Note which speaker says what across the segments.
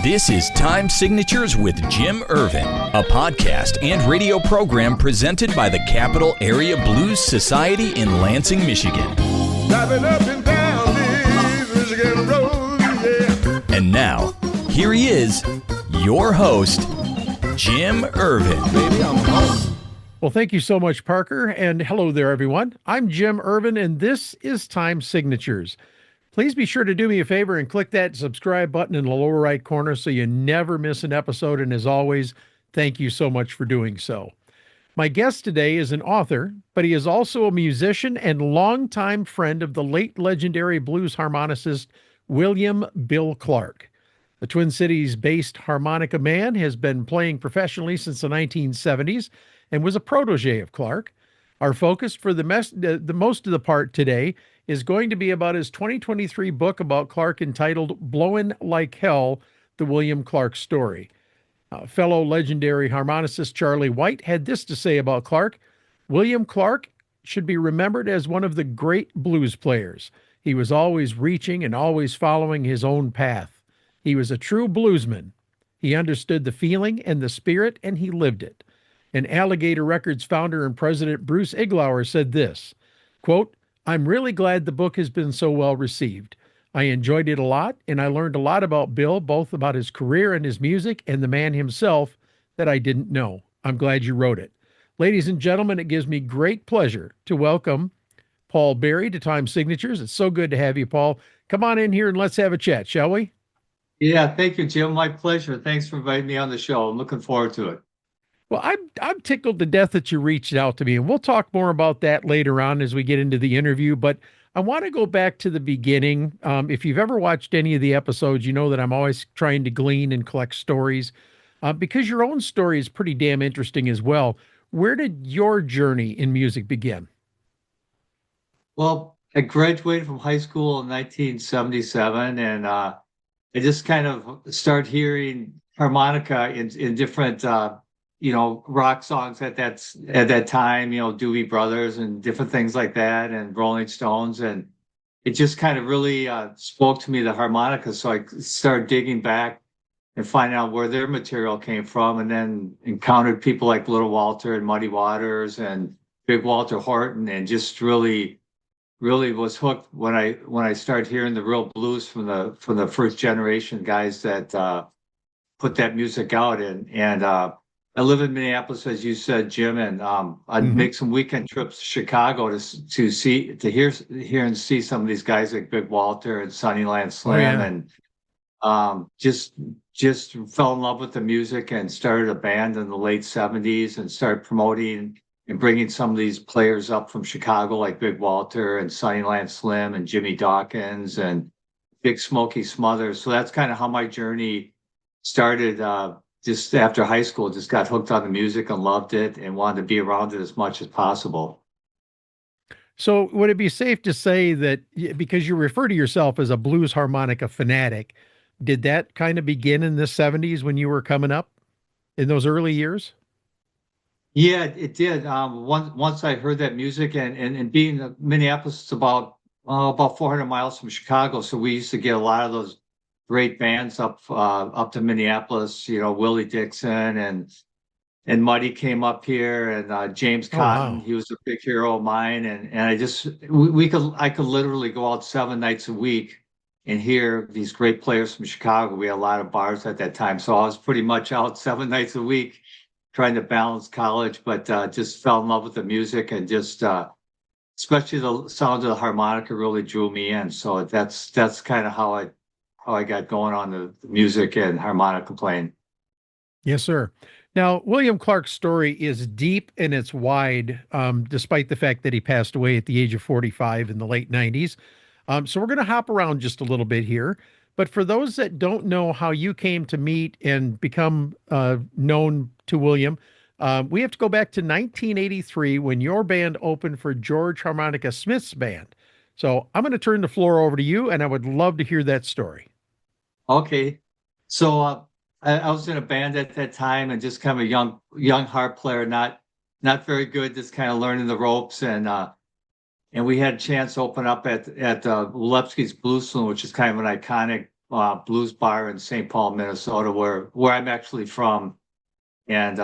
Speaker 1: This is Time Signatures with Jim Ervin, a podcast and radio program presented by the Capital Area Blues Society in Lansing, Michigan.
Speaker 2: Driving up and down these Michigan roads, yeah.
Speaker 1: And now, here he is, your host, Jim Ervin.
Speaker 2: Baby, I'm home.
Speaker 3: Well, thank you so much, Parker, and hello there, everyone. I'm Jim Ervin, and this is Time Signatures. Please be sure to do me a favor and click that subscribe button in the lower right corner so you never miss an episode, and as always, thank you so much for doing so. My guest today is an author, but he is also a musician and longtime friend of the late legendary blues harmonicist William Bill Clarke. The Twin Cities-based harmonica man has been playing professionally since the 1970s and was a protege of Clarke. Our focus for the most of the part today is going to be about his 2023 book about Clarke entitled Blowin' Like Hell, The William Clarke Story. Fellow legendary harmonicist Charlie White had this to say about Clarke: William Clarke should be remembered as one of the great blues players. He was always reaching and always following his own path. He was a true bluesman. He understood the feeling and the spirit, and he lived it. And Alligator Records founder and president Bruce Iglauer said this, quote, "I'm really glad the book has been so well received. I enjoyed it a lot, and I learned a lot about Bill, both about his career and his music and the man himself that I didn't know. I'm glad you wrote it." Ladies and gentlemen, it gives me great pleasure to welcome Paul Berry to Time Signatures. It's so good to have you, Paul. Come on in here and let's have a chat, shall we?
Speaker 4: Yeah, thank you, Jim. My pleasure. Thanks for inviting me on the show. I'm looking forward to it.
Speaker 3: Well, I'm tickled to death that you reached out to me, and we'll talk more about that later on as we get into the interview. But I want to go back to the beginning. If you've ever watched any of the episodes, you know that I'm always trying to glean and collect stories because your own story is pretty damn interesting as well. Where did your journey in music begin?
Speaker 4: Well, I graduated from high school in 1977, and I just kind of started hearing harmonica in different rock songs at that time, Doobie Brothers and different things like that, and Rolling Stones. And it just kind of really spoke to me, the harmonica. So I started digging back and finding out where their material came from, and then encountered people like Little Walter and Muddy Waters and Big Walter Horton, and just really was hooked when I started hearing the real blues from the first generation guys that put that music out. And I live in Minneapolis, as you said, Jim, and I'd make some weekend trips to Chicago to hear and see some of these guys like Big Walter and Sunnyland Slim, and just fell in love with the music and started a band in the late 70s and started promoting and bringing some of these players up from Chicago like Big Walter and Sunnyland Slim and Jimmy Dawkins and Big Smokey Smothers. So that's kind of how my journey started. Just after high school, just got hooked on the music and loved it and wanted to be around it as much as possible.
Speaker 3: So would it be safe to say that, because you refer to yourself as a blues harmonica fanatic, did that kind of begin in the 70s when you were coming up in those early years?
Speaker 4: Yeah, it did. Once I heard that music, and being in Minneapolis, it's about 400 miles from Chicago. So we used to get a lot of those great bands up to Minneapolis, Willie Dixon and Muddy came up here, and James Cotton.
Speaker 3: Wow.
Speaker 4: He was a big hero of mine, and I could literally go out 7 nights a week and hear these great players from Chicago. We had a lot of bars at that time, so I was pretty much out 7 nights a week trying to balance college, but just fell in love with the music, and just especially the sound of the harmonica really drew me in. So that's kind of how I got going on the music and harmonica playing.
Speaker 3: Yes, sir. Now, William Clarke's story is deep and it's wide, despite the fact that he passed away at the age of 45 in the late 90s. So we're going to hop around just a little bit here. But for those that don't know how you came to meet and become known to William, we have to go back to 1983 when your band opened for George Harmonica Smith's band. So I'm going to turn the floor over to you, and I would love to hear that story.
Speaker 4: Okay. So I was in a band at that time, and just kind of a young harp player, not very good, just kind of learning the ropes. And we had a chance to open up at Lepsky's Blues Saloon, which is kind of an iconic blues bar in St. Paul, Minnesota, where I'm actually from. And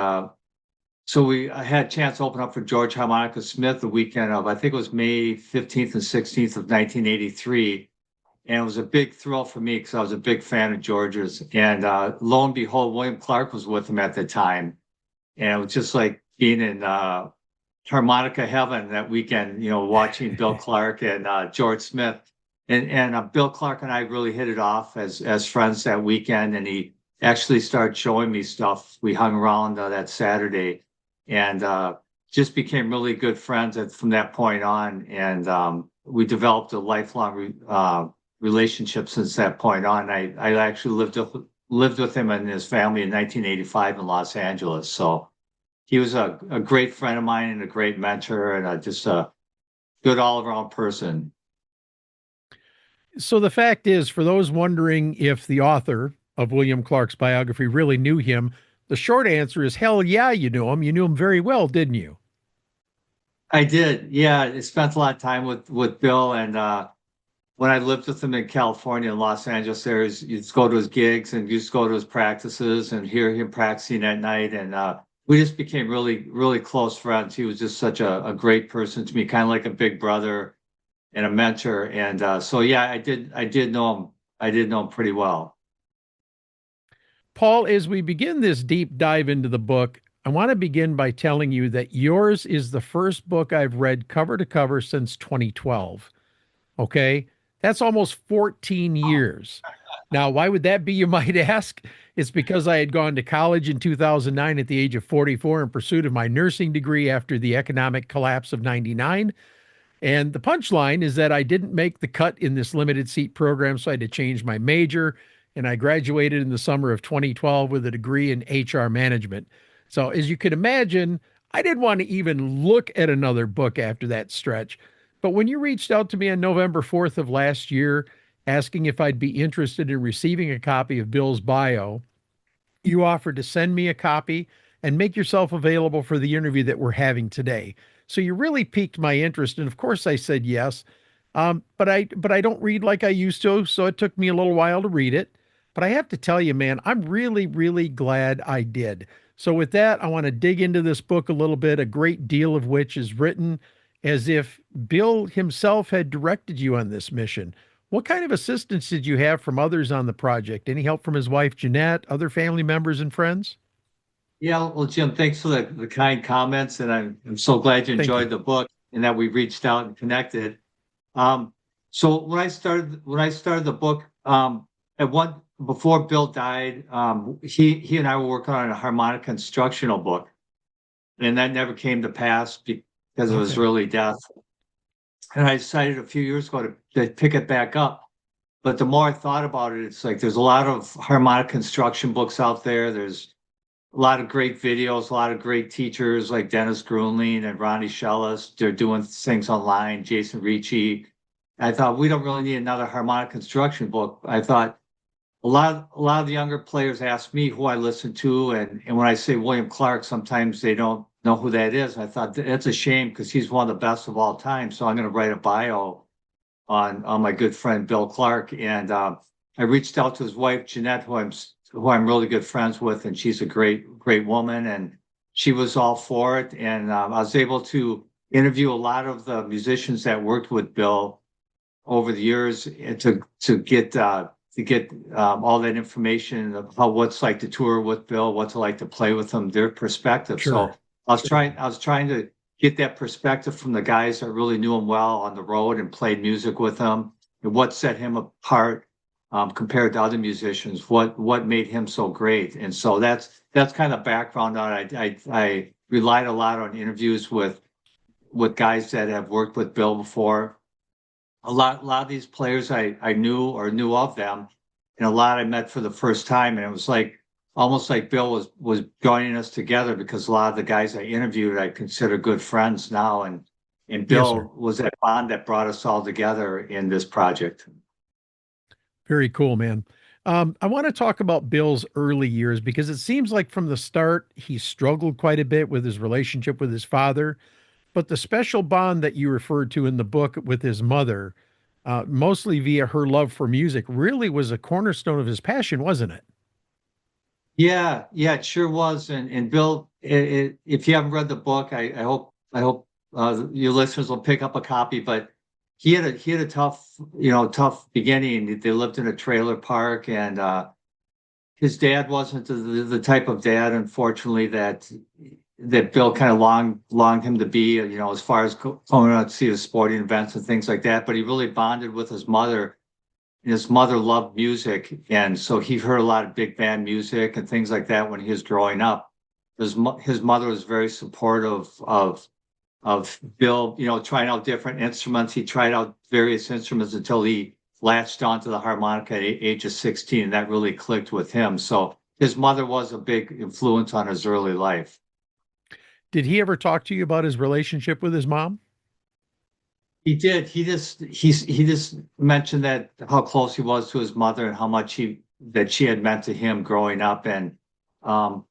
Speaker 4: so I had a chance to open up for George Harmonica Smith the weekend of, I think it was May 15th and 16th of 1983. And it was a big thrill for me because I was a big fan of George's. And lo and behold, William Clarke was with him at the time. And it was just like being in harmonica heaven that weekend, watching Bill Clarke and George Smith. And Bill Clarke and I really hit it off as friends that weekend. And he actually started showing me stuff. We hung around that Saturday and just became really good friends from that point on. And we developed a lifelong relationship since that point on. I actually lived with him and his family in 1985 in Los Angeles. So he was a great friend of mine and a great mentor and just a good all around person.
Speaker 3: So the fact is, for those wondering if the author of William Clarke's biography really knew him, the short answer is hell yeah, you knew him. You knew him very well, didn't you?
Speaker 4: I did. Yeah. I spent a lot of time with Bill. And when I lived with him in California and Los Angeles, you'd go to his gigs and you just go to his practices and hear him practicing at night. And we just became really, really close friends. He was just such a great person to me, kind of like a big brother and a mentor. And so, yeah, I did know him. I did know him pretty well.
Speaker 3: Paul, as we begin this deep dive into the book, I want to begin by telling you that yours is the first book I've read cover to cover since 2012. Okay? That's almost 14 years. Now, why would that be, you might ask? It's because I had gone to college in 2009 at the age of 44 in pursuit of my nursing degree after the economic collapse of 99. And the punchline is that I didn't make the cut in this limited seat program, so I had to change my major. And I graduated in the summer of 2012 with a degree in HR management. So as you can imagine, I didn't want to even look at another book after that stretch. But when you reached out to me on November 4th of last year, asking if I'd be interested in receiving a copy of Bill's bio, you offered to send me a copy and make yourself available for the interview that we're having today. So you really piqued my interest. And of course I said yes. But I don't read like I used to. So it took me a little while to read it. But I have to tell you, man, I'm really, really glad I did. So with that, I want to dig into this book a little bit, a great deal of which is written as if Bill himself had directed you on this mission. What kind of assistance did you have from others on the project? Any help from his wife, Jeanette, other family members and friends?
Speaker 4: Yeah, well, Jim, thanks for the kind comments. And I'm so glad you
Speaker 3: Thank you.
Speaker 4: enjoyed the book and that we reached out and connected. So when I started the book, before Bill died, he and I were working on a harmonica instructional book, and that never came to pass because of his
Speaker 3: Okay.
Speaker 4: early death. And I decided a few years ago to pick it back up. But the more I thought about it, it's like there's a lot of harmonica instruction books out there. There's a lot of great videos, a lot of great teachers like Dennis Grunling and Ronnie Shellis. They're doing things online, Jason Ricci. I thought we don't really need another harmonic instruction book. I thought a lot of the younger players ask me who I listen to, and when I say William Clarke, sometimes they don't know who that is. I thought that's a shame because he's one of the best of all time. So I'm going to write a bio on my good friend Bill Clarke, and I reached out to his wife Jeanette, who I'm really good friends with, and she's a great woman, and she was all for it. And I was able to interview a lot of the musicians that worked with Bill over the years and to get all that information about what's like to tour with Bill, what's it like to play with him, their perspective.
Speaker 3: Sure.
Speaker 4: So I was trying to get that perspective from the guys that really knew him well on the road and played music with him, and what set him apart compared to other musicians, what made him so great. And so that's kind of background on it. I relied a lot on interviews with guys that have worked with Bill before. A lot of these players I knew or knew of them, and a lot I met for the first time. And it was like almost like Bill was joining us together, because a lot of the guys I interviewed I consider good friends now, and Bill
Speaker 3: Yes, sir.
Speaker 4: was that bond that brought us all together in this project.
Speaker 3: Very cool, man. I want to talk about Bill's early years because it seems like from the start he struggled quite a bit with his relationship with his father, but the special bond that you referred to in the book with his mother mostly via her love for music, really was a cornerstone of his passion, wasn't it?
Speaker 4: Yeah, yeah, it sure was. And Bill, if you haven't read the book, I hope your listeners will pick up a copy. But he had a tough beginning. They lived in a trailer park, and his dad wasn't the type of dad, unfortunately, that Bill kind of longed him to be. As far as going out to see the sporting events and things like that. But he really bonded with his mother. And his mother loved music, and so he heard a lot of big band music and things like that when he was growing up. His mother was very supportive of Bill, trying out different instruments. He tried out various instruments until he latched onto the harmonica at the age of 16, and that really clicked with him. So his mother was a big influence on his early life.
Speaker 3: Did he ever talk to you about his relationship with his mom?
Speaker 4: He did. He just mentioned that how close he was to his mother and how much she had meant to him growing up. Um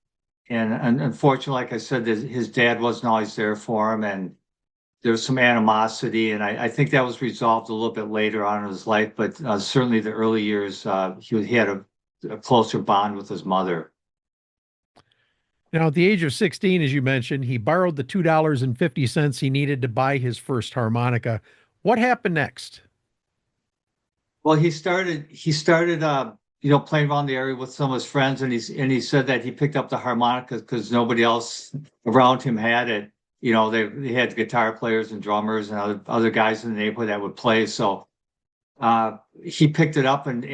Speaker 4: and unfortunately, like I said, his dad wasn't always there for him, and there was some animosity, and I think that was resolved a little bit later on in his life. But certainly the early years, he had a closer bond with his mother.
Speaker 3: Now, at the age of 16, as you mentioned, he borrowed the $2.50 he needed to buy his first harmonica. What happened next?
Speaker 4: Well, he started playing around the area with some of his friends, and he said that he picked up the harmonica because nobody else around him had it. They had guitar players and drummers and other guys in the neighborhood that would play. So he picked it up, and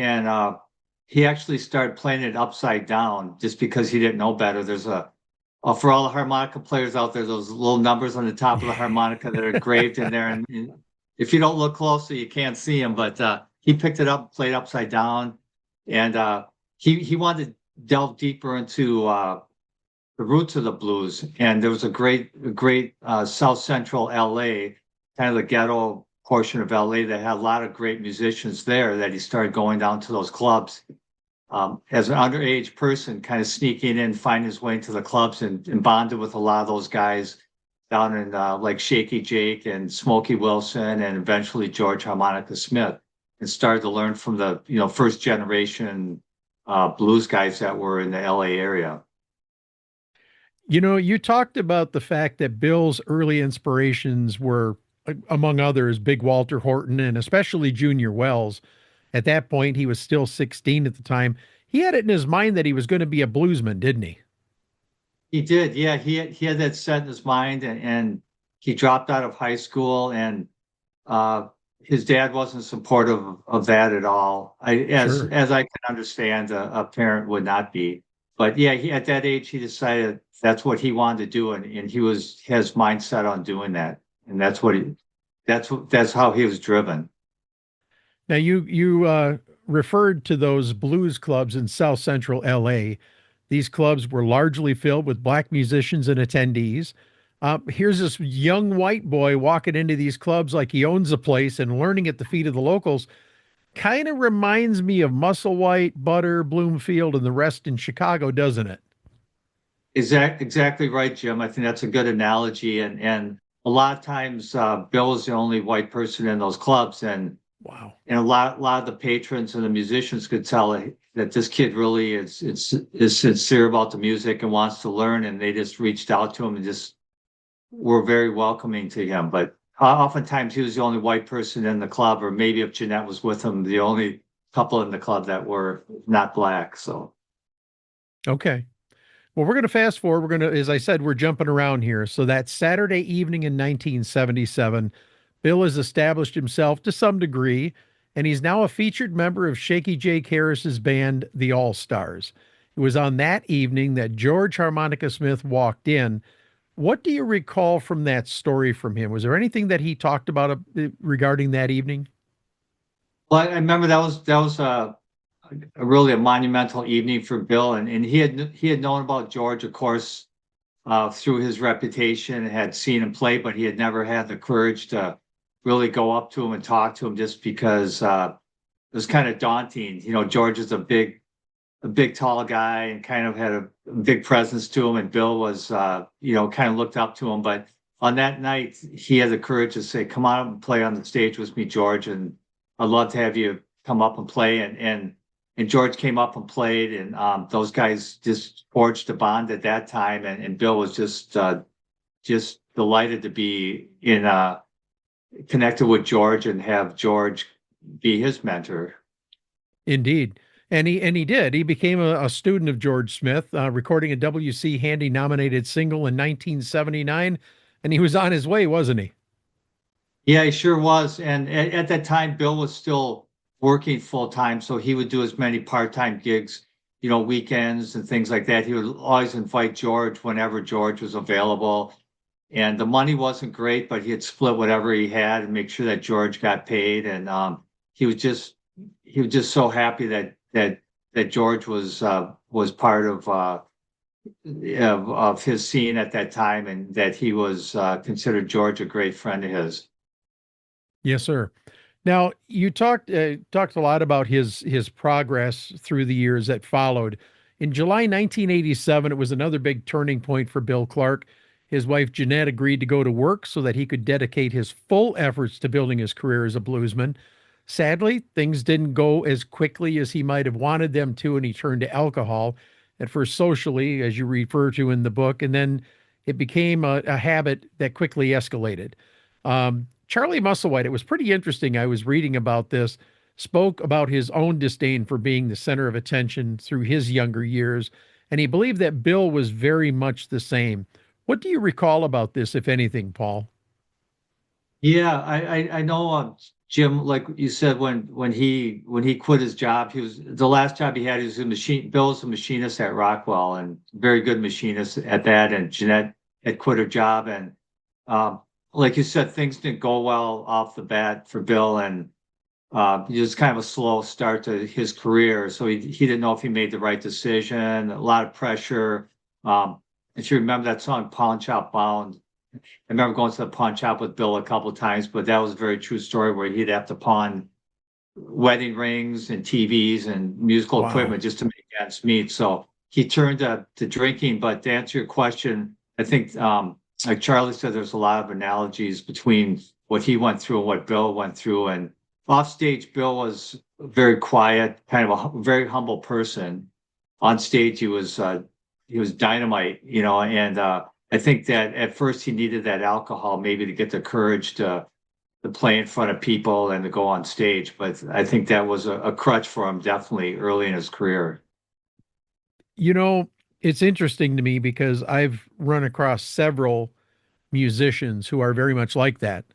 Speaker 4: he actually started playing it upside down just because he didn't know better. There's for all the harmonica players out there, those little numbers on the top of the harmonica that are engraved in there, and if you don't look closely, you can't see them. But he picked it up, played upside down, and he wanted to delve deeper into the roots of the blues. And there was a great South Central LA, kind of the ghetto portion of LA, that had a lot of great musicians there, that he started going down to those clubs as an underage person, kind of sneaking in, finding his way into the clubs, and bonded with a lot of those guys down in like Shaky Jake and Smokey Wilson, and eventually George Harmonica Smith, and started to learn from the first generation blues guys that were in the LA area.
Speaker 3: You talked about the fact that Bill's early inspirations were, among others, Big Walter Horton and especially Junior Wells. At that point, he was still 16 at the time. He had it in his mind that he was going to be a bluesman, didn't he?
Speaker 4: He did, yeah. He had that set in his mind, and he dropped out of high school, and uh, his dad wasn't supportive of that at all.
Speaker 3: Sure.
Speaker 4: As I can understand, a parent would not be. But yeah, at that age, he decided that's what he wanted to do, and he was his mindset on doing that, and that's how he was driven.
Speaker 3: Now, you referred to those blues clubs in South Central LA. These clubs were largely filled with black musicians and attendees. Here's this young white boy walking into these clubs like he owns the place and learning at the feet of the locals. Kind of reminds me of Musselwhite, Butter, Bloomfield, and the rest in Chicago, doesn't it?
Speaker 4: Exactly right, Jim. I think that's a good analogy, and a lot of times Bill is the only white person in those clubs,
Speaker 3: Wow.
Speaker 4: and a lot of the patrons and the musicians could tell that this kid really is sincere about the music and wants to learn, and they just reached out to him and just were very welcoming to him. But oftentimes he was the only white person in the club, or maybe if Jeanette was with him, the only couple in the club that were not black. So
Speaker 3: Okay. Well, we're going to fast forward. We're going to, as I said, we're jumping around here. So that Saturday evening in 1977, Bill has established himself to some degree, and he's now a featured member of Shaky Jake Harris's band, the All Stars. It was on that evening that George Harmonica Smith walked in. What do you recall from that story from him? Was there anything that he talked about regarding that evening?
Speaker 4: well, I remember that was really a monumental evening for Bill, and he had known about George, of course, through his reputation, and had seen him play, but he had never had the courage to really go up to him and talk to him, just because it was kind of daunting. George is a big tall guy, and kind of had a big presence to him, and Bill was kind of looked up to him. But on that night, he had the courage to say, "Come on up and play on the stage with me, George." And I'd love to have you come up and play. And George came up and played, and those guys just forged a bond at that time. And Bill was just delighted to be connected with George and have George be his mentor.
Speaker 3: Indeed. And he did. He became a student of George Smith, recording a W.C. Handy nominated single in 1979. And he was on his way, wasn't he?
Speaker 4: Yeah, he sure was. And at that time, Bill was still working full time, so he would do as many part-time gigs, weekends and things like that. He would always invite George whenever George was available. And the money wasn't great, but he'd split whatever he had and make sure that George got paid. And he was just so happy that George was part of his scene at that time, and that he was considered George a great friend of his.
Speaker 3: Yes, sir. Now, you talked a lot about his progress through the years that followed. In July 1987, it was another big turning point for Bill Clarke. His wife Jeanette agreed to go to work so that he could dedicate his full efforts to building his career as a bluesman. Sadly, things didn't go as quickly as he might have wanted them to, and he turned to alcohol, at first socially, as you refer to in the book, and then it became a habit that quickly escalated. Charlie Musselwhite, it was pretty interesting. I was reading about this, spoke about his own disdain for being the center of attention through his younger years, and he believed that Bill was very much the same. What do you recall about this, if anything, Paul?
Speaker 4: Yeah, I know, Jim. Like you said, when he quit his job, he was the last job he had. He was a machine. Bill was a machinist at Rockwell, and very good machinist at that. And Jeanette had quit her job, and like you said, things didn't go well off the bat for Bill, and it was kind of a slow start to his career. So he didn't know if he made the right decision. A lot of pressure. If you remember that song, Pawn Shop Bound, I remember going to the pawn shop with Bill a couple of times, but that was a very true story where he'd have to pawn wedding rings and TVs and musical equipment just to make ends meet. So he turned to drinking. But to answer your question, I think, like Charlie said, there's a lot of analogies between what he went through and what Bill went through. And off stage, Bill was very quiet, kind of a very humble person. On stage, he was dynamite, and I think that at first he needed that alcohol maybe to get the courage to play in front of people and to go on stage. But I think that was a crutch for him definitely early in his career.
Speaker 3: It's interesting to me because I've run across several musicians who are very much like that.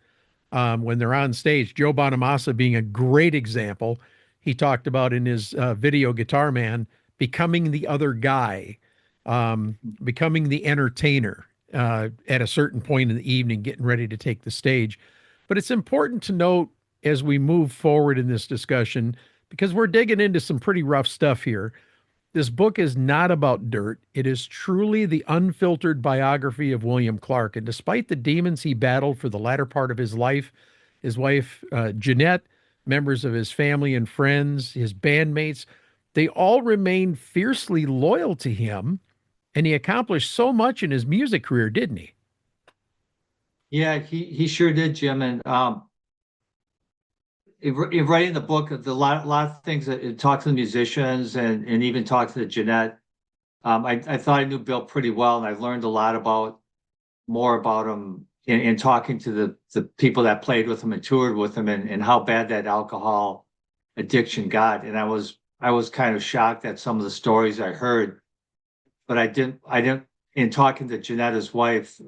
Speaker 3: When they're on stage, Joe Bonamassa being a great example. He talked about in his video Guitar Man becoming the other guy, becoming the entertainer at a certain point in the evening, getting ready to take the stage. But it's important to note as we move forward in this discussion, because we're digging into some pretty rough stuff here. This book is not about dirt. It is truly the unfiltered biography of William Clarke. And despite the demons he battled for the latter part of his life, his wife, Jeanette, members of his family and friends, his bandmates, they all remained fiercely loyal to him. And he accomplished so much in his music career, didn't he?
Speaker 4: Yeah, he sure did, Jim. And in writing the book, a lot of things that it talked to the musicians and even talked to Jeanette. I thought I knew Bill pretty well, and I learned a lot more about him in talking to the people that played with him and toured with him, and how bad that alcohol addiction got. And I was kind of shocked at some of the stories I heard, but I didn't. In talking to Jeanette, his wife,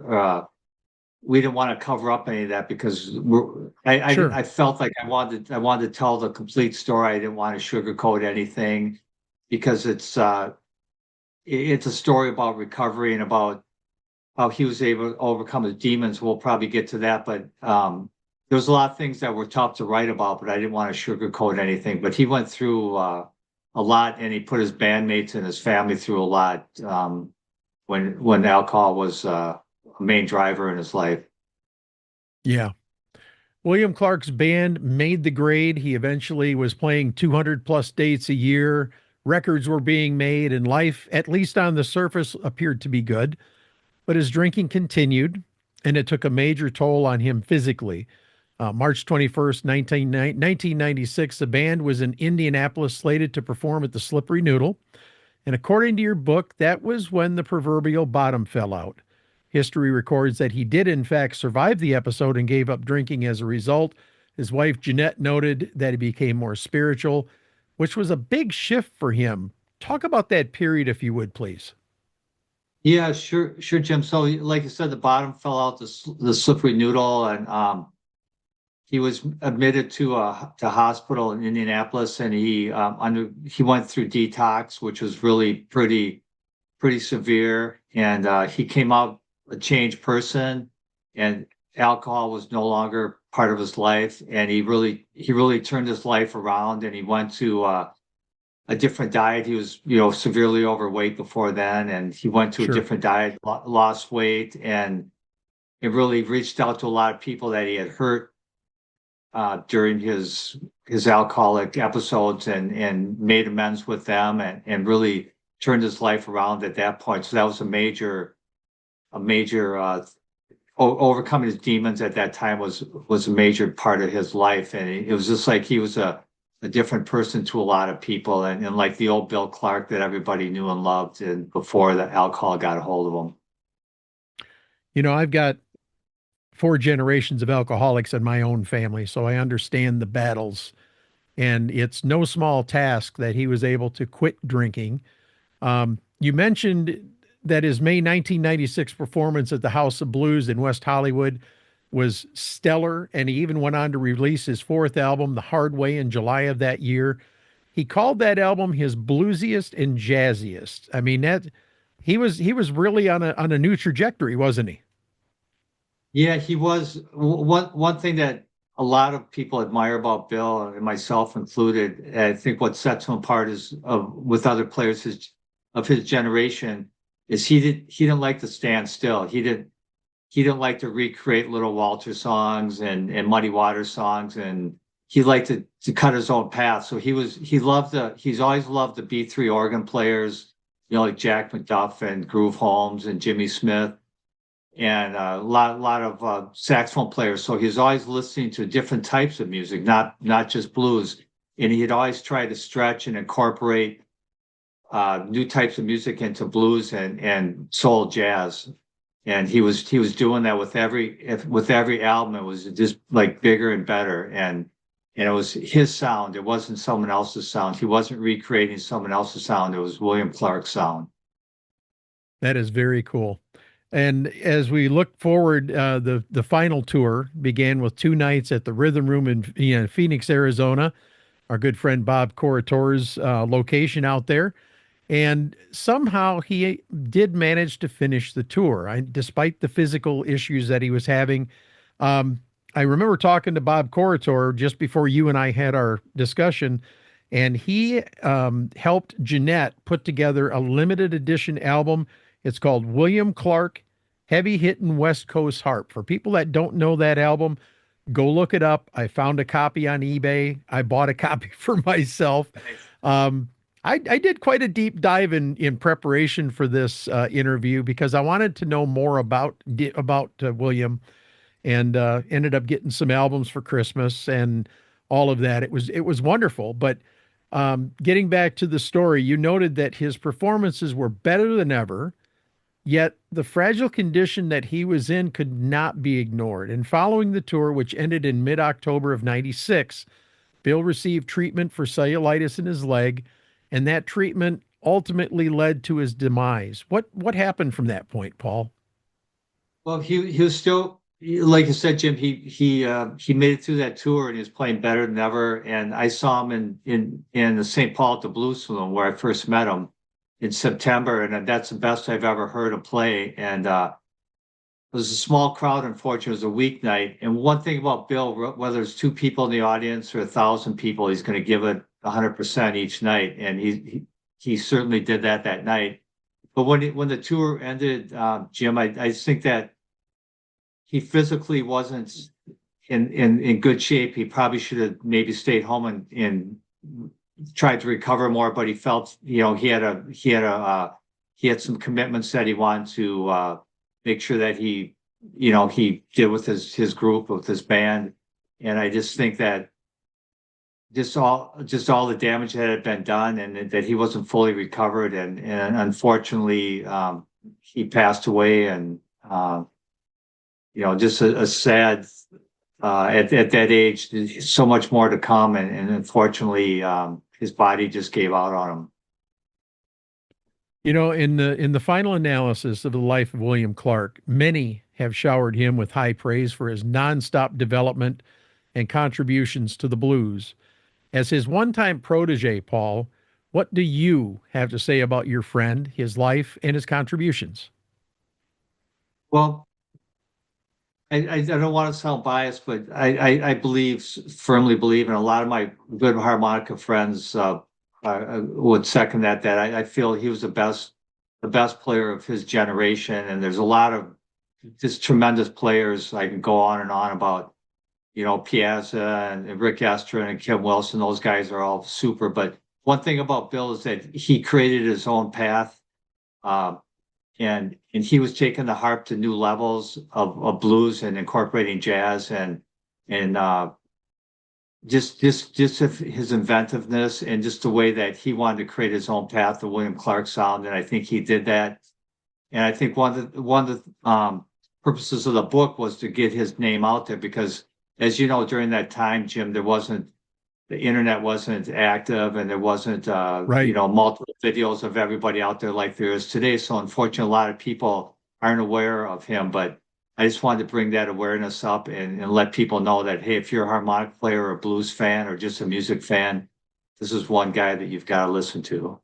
Speaker 4: we didn't want to cover up any of that because I felt like I wanted to tell the complete story. I didn't want to sugarcoat anything because it's a story about recovery and about how he was able to overcome his demons. We'll probably get to that, but there's a lot of things that were tough to write about, but I didn't want to sugarcoat anything. But he went through a lot, and he put his bandmates and his family through a lot when alcohol was a main driver in his life.
Speaker 3: Yeah. William Clarke's band made the grade. He eventually was playing 200 plus dates a year. Records were being made, and life, at least on the surface, appeared to be good. But his drinking continued, and it took a major toll on him physically. March 21st, 1996, the band was in Indianapolis slated to perform at the Slippery Noodle. And according to your book, that was when the proverbial bottom fell out. History records that he did, in fact, survive the episode and gave up drinking as a result. His wife, Jeanette, noted that he became more spiritual, which was a big shift for him. Talk about that period, if you would, please.
Speaker 4: Yeah, sure, Jim. So, like you said, the bottom fell out the slippery noodle, and he was admitted to hospital in Indianapolis, and he went through detox, which was really pretty severe, and he came out a changed person, and alcohol was no longer part of his life, and he really turned his life around, and he went to a different diet. He was, severely overweight before then, and he went to a different diet, lost weight, and it really reached out to a lot of people that he had hurt during his alcoholic episodes, and made amends with them, and really turned his life around at that point. So that was a major overcoming his demons at that time was a major part of his life, and it was just like he was a different person to a lot of people, and like the old Bill Clarke that everybody knew and loved, and before the alcohol got a hold of him.
Speaker 3: I've got 4 generations of alcoholics in my own family, so I understand the battles, and it's no small task that he was able to quit drinking. You mentioned that his May 1996 performance at the House of Blues in West Hollywood was stellar, and he even went on to release his 4th album, The Hard Way, in July of that year. He called that album his bluesiest and jazziest. I mean, that he was really on a new trajectory, wasn't he?
Speaker 4: Yeah, he was. One thing that a lot of people admire about Bill, and myself included, and I think what sets him apart with other players of his generation, is he didn't like to stand still. He didn't like to recreate Little Walter songs and Muddy Waters songs, and he liked to cut his own path. So he's always loved the B3 organ players, like Jack McDuff and Groove Holmes and Jimmy Smith, and a lot of saxophone players. So he's always listening to different types of music, not just blues. And he had always tried to stretch and incorporate new types of music into blues and soul jazz. And he was doing that with every album. It was just like bigger and better, and it was his sound. It wasn't someone else's sound. He wasn't recreating someone else's sound. It was William Clarke's sound.
Speaker 3: That is very cool. And as we look forward, the final tour began with 2 nights at the Rhythm Room in Phoenix, Arizona, our good friend Bob Corritor's location out there. And somehow he did manage to finish the tour, despite the physical issues that he was having. I remember talking to Bob Corritor just before you and I had our discussion, and he helped Jeanette put together a limited edition album. It's called William Clarke, Heavy Hittin' West Coast Harp. For people that don't know that album, go look it up. I found a copy on eBay. I bought a copy for myself. I did quite a deep dive in preparation for this interview, because I wanted to know more about William, and ended up getting some albums for Christmas and all of that. It was wonderful. But getting back to the story, you noted that his performances were better than ever, yet the fragile condition that he was in could not be ignored. And following the tour, which ended in mid-October of '96, Bill received treatment for cellulitis in his leg, and that treatment ultimately led to his demise. What happened from that point, Paul?
Speaker 4: Well, he was still, like you said, Jim. He made it through that tour, and he was playing better than ever. And I saw him in the St. Paul at the Blues Saloon, where I first met him in September, and that's the best I've ever heard him play. And it was a small crowd. Unfortunately, it was a weeknight. And one thing about Bill, whether it's 2 people in the audience or 1,000 people, he's going to give it 100% each night, and he certainly did that night. But when the tour ended, Jim, I think that he physically wasn't in good shape. He probably should have maybe stayed home and tried to recover more. But he felt, he had some commitments that he wanted to make sure that he did with his group, with his band. And I just think that just all the damage that had been done, and that he wasn't fully recovered, and unfortunately he passed away, and just a sad at that age. There's so much more to come, and unfortunately his body just gave out on him.
Speaker 3: In the final analysis of the life of William Clarke, many have showered him with high praise for his nonstop development and contributions to the blues. As his one-time protege, Paul, what do you have to say about your friend, his life, and his contributions?
Speaker 4: Well, I don't want to sound biased, but I firmly believe, and a lot of my good harmonica friends would second that I feel he was the best player of his generation. And there's a lot of just tremendous players. I can go on and on about, Piazza and Rick Estrin and Kim Wilson. Those guys are all super. But one thing about Bill is that he created his own path. And he was taking the harp to new levels of blues and incorporating jazz, and just his inventiveness, and just the way that he wanted to create his own path, the William Clarke sound. And I think he did that. And I think one of the purposes of the book was to get his name out there, because, as you know, during that time, Jim, the internet wasn't active, and there wasn't,
Speaker 3: Right.
Speaker 4: multiple videos of everybody out there like there is today. So unfortunately, a lot of people aren't aware of him, but I just wanted to bring that awareness up, and let people know that, hey, if you're a harmonic player or a blues fan or just a music fan, this is one guy that you've got to listen to.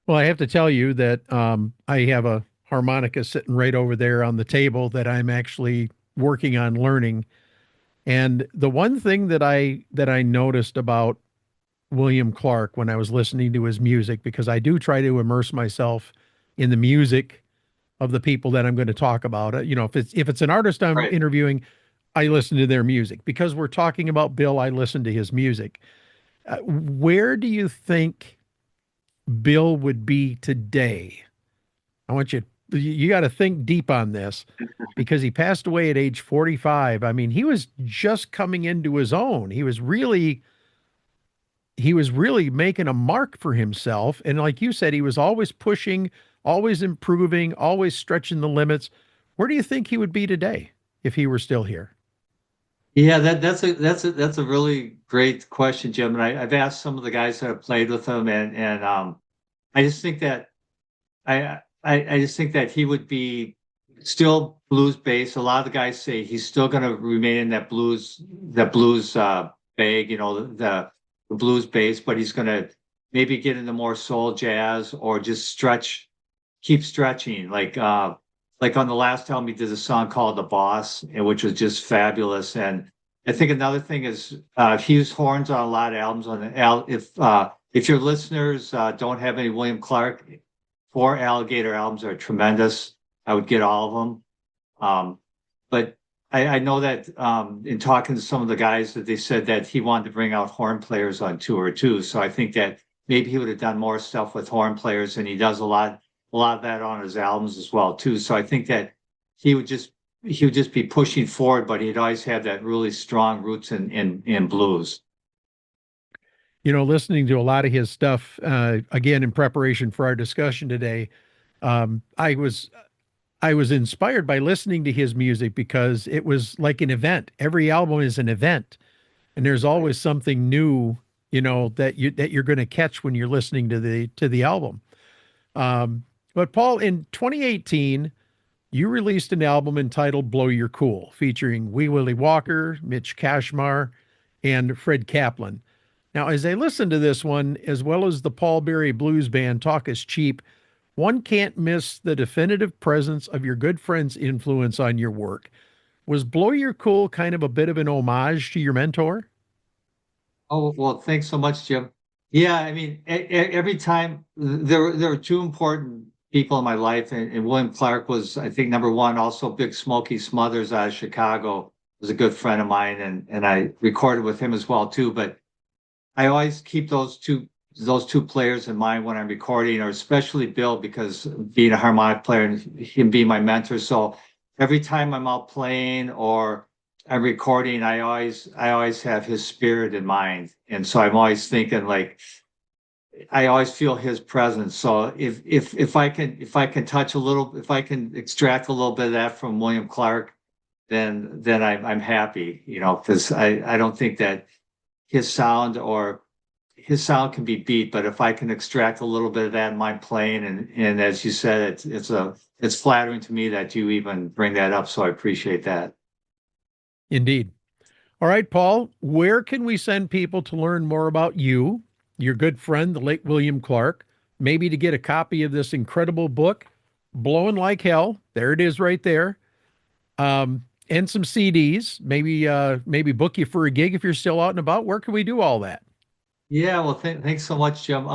Speaker 3: Well, I have to tell you that I have a harmonica sitting right over there on the table that I'm actually working on learning. And the one thing that I noticed about William Clarke when I was listening to his music, because I do try to immerse myself in the music of the people that I'm going to talk about. If it's an artist I'm
Speaker 4: Right.
Speaker 3: interviewing, I listen to their music. Because we're talking about Bill, I listen to his music. Where do you think Bill would be today? I want you got to think deep on this, because he passed away at age 45. I mean, he was just coming into his own. He was really making a mark for himself. And like you said, he was always pushing, always improving, always stretching the limits. Where do you think he would be today if he were still here?
Speaker 4: Yeah, that's a really great question, Jim. And I've asked some of the guys that have played with him, and I just think that I just think that he would be still blues based. A lot of the guys say he's still going to remain in that blues bag, the blues bass, but he's going to maybe get into more soul jazz, or just keep stretching. Like on the last album, he did a song called "The Boss," and which was just fabulous. And I think another thing is he used horns on a lot of albums. If your listeners don't have any William Clarke, 4 Alligator albums are tremendous. I would get all of them. But I know that in talking to some of the guys, that they said that he wanted to bring out horn players on tour too. So I think that maybe he would have done more stuff with horn players, and he does a lot of that on his albums as well too. So I think that he would just be pushing forward, but he'd always have that really strong roots in blues.
Speaker 3: Listening to a lot of his stuff, again, in preparation for our discussion today, I was inspired by listening to his music, because it was like an event. Every album is an event, and there's always something new, that you're going to catch when you're listening to the album. But Paul, in 2018, you released an album entitled "Blow Your Cool," featuring Wee Willie Walker, Mitch Kashmar, and Fred Kaplan. Now, as I listen to this one, as well as the Paul Berry Blues Band Talk is Cheap, one can't miss the definitive presence of your good friend's influence on your work. Was Blow Your Cool kind of a bit of an homage to your mentor?
Speaker 4: Oh, well, thanks so much, Jim. Yeah, I mean, every time there were 2 important people in my life, and William Clarke was, I think, number one. Also, Big Smokey Smothers out of Chicago was a good friend of mine, and I recorded with him as well too. But I always keep those two players in mind when I'm recording, or especially Bill, because being a harmonic player and him being my mentor. So every time I'm out playing, or I'm recording, I always have his spirit in mind. And so I'm always thinking like, I always feel his presence. So if I can touch a little, if I can extract a little bit of that from William Clarke, then I'm happy, because I don't think that his sound or his sound can be beat, but if I can extract a little bit of that in my playing, and as you said, it's flattering to me that you even bring that up. So I appreciate that.
Speaker 3: Indeed. All right, Paul, where can we send people to learn more about you, your good friend, the late William Clarke, maybe to get a copy of this incredible book, Blowing Like Hell? There it is right there. And some CDs, maybe book you for a gig if you're still out and about. Where can we do all that?
Speaker 4: Yeah, well, thanks so much, Jim.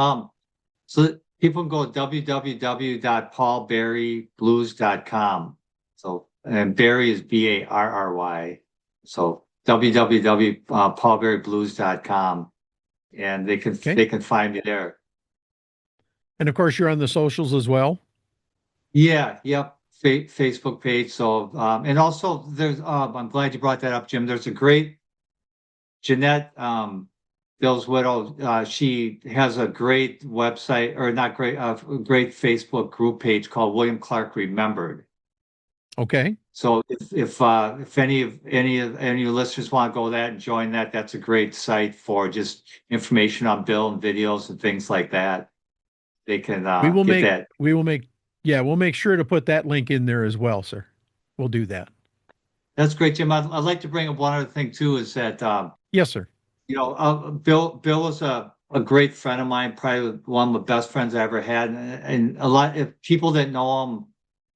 Speaker 4: So people can go to www.paulbarryblues.com. So, and Barry is Barry. So www.paulbarryblues.com, and they can
Speaker 3: Okay.
Speaker 4: they can find me there.
Speaker 3: And of course, you're on the socials as well.
Speaker 4: Yeah, yep. Facebook page. So, and also there's, I'm glad you brought that up, Jim. There's a great Jeanette, Bill's widow. She has a great website, or not great, a great Facebook group page called William Clarke Remembered.
Speaker 3: Okay.
Speaker 4: So if any of your listeners want to go that and join that, that's a great site for just information on Bill and videos and things like that. They can
Speaker 3: We will
Speaker 4: get
Speaker 3: make,
Speaker 4: that.
Speaker 3: we will make, yeah, we'll make sure to put that link in there as well, sir. We'll do that.
Speaker 4: That's great, Jim. I'd like to bring up one other thing too, is that
Speaker 3: Yes, sir.
Speaker 4: Bill is a great friend of mine, probably one of the best friends I ever had. And a lot of people that know him,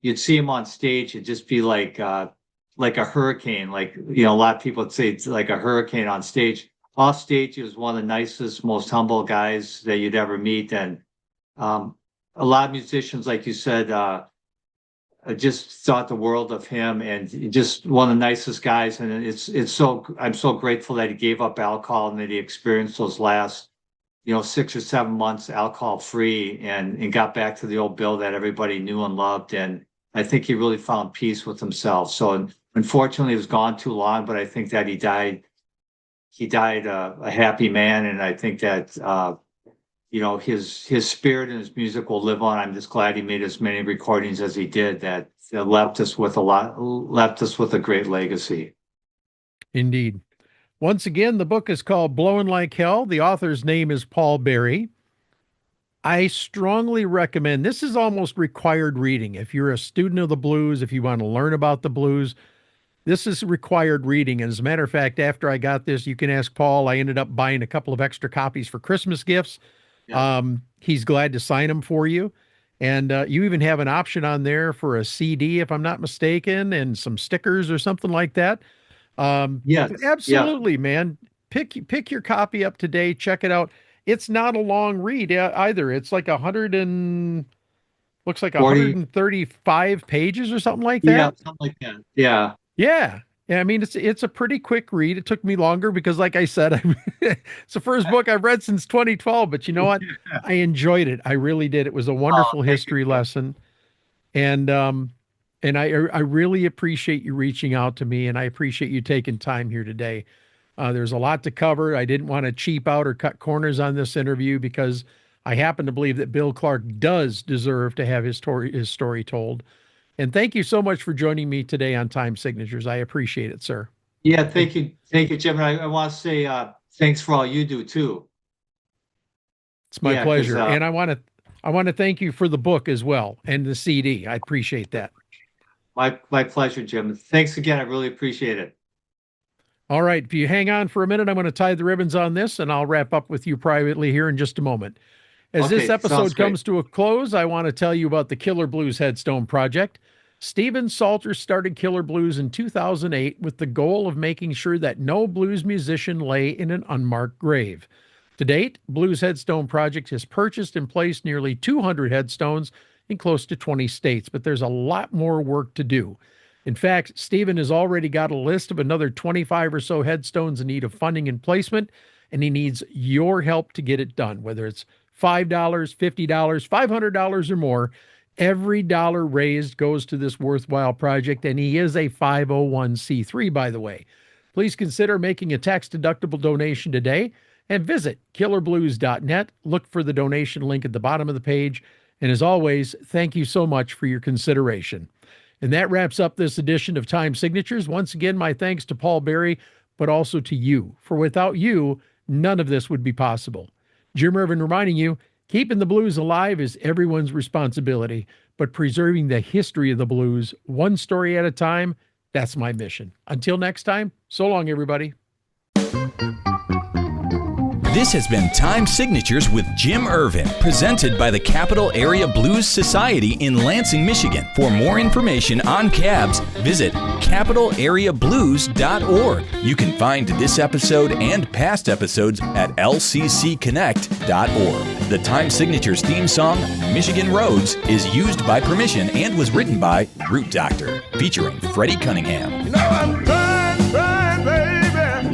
Speaker 4: you'd see him on stage, it'd just be like a hurricane. Like, a lot of people would say it's like a hurricane on stage. Off stage, he was one of the nicest, most humble guys that you'd ever meet. And a lot of musicians, like you said, I just thought the world of him, and just one of the nicest guys. And I'm so grateful that he gave up alcohol and that he experienced those last, 6 or 7 months alcohol free, and got back to the old Bill that everybody knew and loved. And I think he really found peace with himself. So unfortunately, it was gone too long, but I think that he died a happy man. And I think that, his spirit and his music will live on. I'm just glad he made as many recordings as he did, that left us with a great legacy.
Speaker 3: Indeed. Once again, the book is called Blowing Like Hell. The author's name is Paul Barry. I strongly recommend, this is almost required reading. If you're a student of the blues, if you want to learn about the blues, this is required reading. And as a matter of fact, after I got this, you can ask Paul, I ended up buying a couple of extra copies for Christmas gifts.
Speaker 4: Yeah.
Speaker 3: He's glad to sign them for you. And you even have an option on there for a CD, if I'm not mistaken, and some stickers or something like that.
Speaker 4: Yes. Yeah.
Speaker 3: Absolutely, man. Pick your copy up today. Check it out. It's not a long read either. It's like looks like
Speaker 4: 40.
Speaker 3: 135 pages or something like
Speaker 4: Yeah.
Speaker 3: that.
Speaker 4: Something like that. Yeah.
Speaker 3: Yeah. Yeah, I mean, it's a pretty quick read. It took me longer because, like I said, it's the first book I've read since 2012. But you know what? I enjoyed it. I really did. It was a
Speaker 4: Oh,
Speaker 3: wonderful
Speaker 4: thank you.
Speaker 3: history lesson, and I really appreciate you reaching out to me, and I appreciate you taking time here today. There's a lot to cover. I didn't want to cheap out or cut corners on this interview because I happen to believe that Bill Clarke does deserve to have his story told. And thank you so much for joining me today on Time Signatures. I appreciate it, sir.
Speaker 4: Yeah.
Speaker 3: And
Speaker 4: Thank you, Jim. And I want to say thanks for all you do too.
Speaker 3: it's my
Speaker 4: Yeah, because
Speaker 3: pleasure. And I want to thank you for the book as well and the CD. I appreciate that.
Speaker 4: my pleasure, Jim. Thanks again. I really appreciate it.
Speaker 3: All right. If you hang on for a minute, I'm going to tie the ribbons on this and I'll wrap up with you privately here in just a moment. As this
Speaker 4: Okay, sounds
Speaker 3: episode
Speaker 4: great.
Speaker 3: comes to a close, I want to tell you about the Killer Blues Headstone Project. Stephen Salter started Killer Blues in 2008 with the goal of making sure that no blues musician lay in an unmarked grave. To date, Blues Headstone Project has purchased and placed nearly 200 headstones in close to 20 states, but there's a lot more work to do. In fact, Stephen has already got a list of another 25 or so headstones in need of funding and placement, and he needs your help to get it done, whether it's $5, $50, $500 or more. Every dollar raised goes to this worthwhile project, and he is a 501c3, by the way. Please consider making a tax-deductible donation today and visit killerblues.net. Look for the donation link at the bottom of the page. And as always, thank you so much for your consideration. And that wraps up this edition of Time Signatures. Once again, my thanks to Paul Berry, but also to you. For without you, none of this would be possible. Jim Ervin reminding you, keeping the blues alive is everyone's responsibility, but preserving the history of the blues, one story at a time, that's my mission. Until next time, so long, everybody.
Speaker 1: This has been Time Signatures with Jim Ervin, presented by the Capital Area Blues Society in Lansing, Michigan. For more information on cabs, visit capitalareablues.org. You can find this episode and past episodes at lcconnect.org. The Time Signatures theme song, Michigan Roads, is used by permission and was written by Root Doctor, featuring Freddie Cunningham.
Speaker 2: You know I'm trying, baby,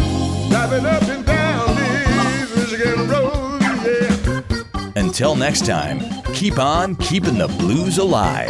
Speaker 2: driving up and down these Michigan roads, yeah.
Speaker 1: Until next time, keep on keeping the blues alive.